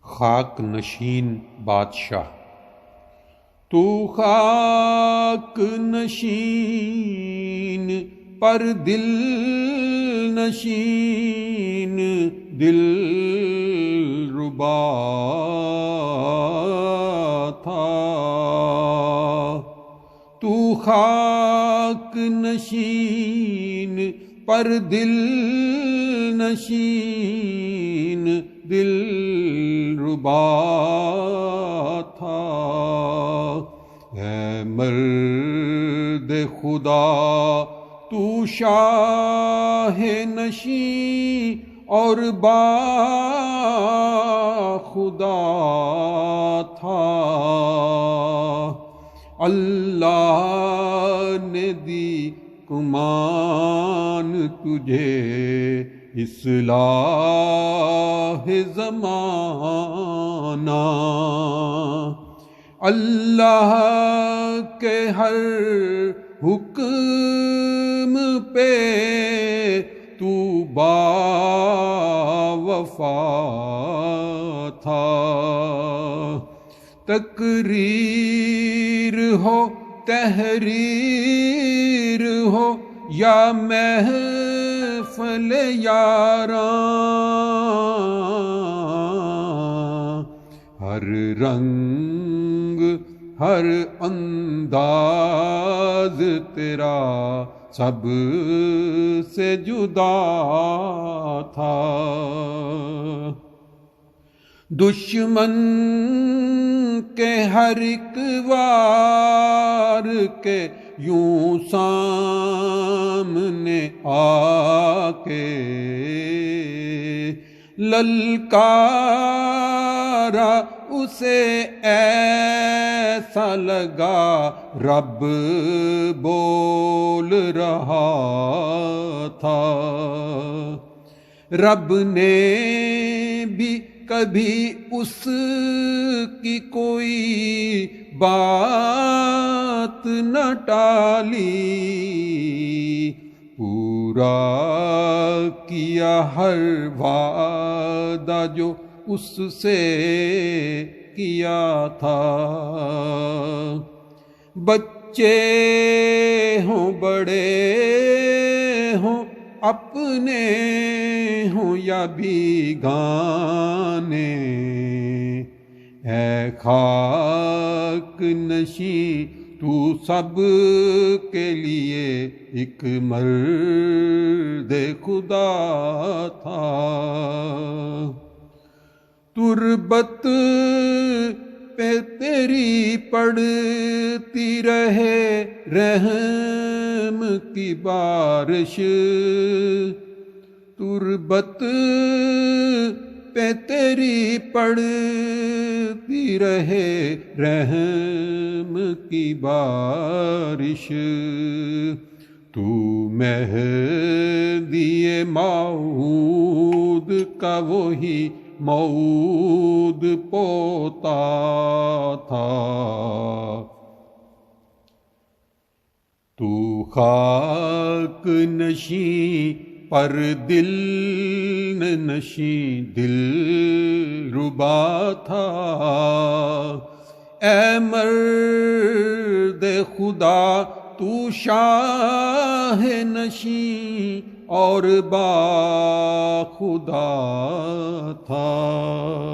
خاک نشین بادشاہ۔ تو خاک نشین پر دل نشین دل ربا تھا۔ تو خاک نشین پر دل نشین دل ربا تھا۔ اے مرد خدا تو شاہ نشین اور با خدا تھا۔ اللہ نے دی کمان تجھے اصلاح زمانہ۔ اللہ کے ہر حکم پہ تو با وفا تھا۔ تقریر ہو تحریر ہو یا محفل یاراں، ہر رنگ ہر انداز تیرا سب سے جدا تھا۔ دشمن کے ہر ایک وار کے یوں سامنے آ کے للکارا، اسے ایسا لگا رب بول رہا تھا۔ رب نے بھی کبھی اس کی کوئی بات نہ ٹالی، پورا کیا ہر وعدہ جو اس سے کیا تھا۔ بچے ہوں بڑے ہوں اپنے ہوں یا بیگانے، اے خاک نشین تو سب کے لیے ایک مرد خدا تھا۔ تربت پہ تیری پڑتی رہے رحم کی بارش، تربت پہ تیری پڑتی رہے رحم کی بارش۔ تو مہدی موعود کا وہی موعود پوتا تھا۔ تو خاک نشین پر دل نشین دل ربا تھا۔ اے مرد خدا تو شاہ نشین اور با خدا تھا۔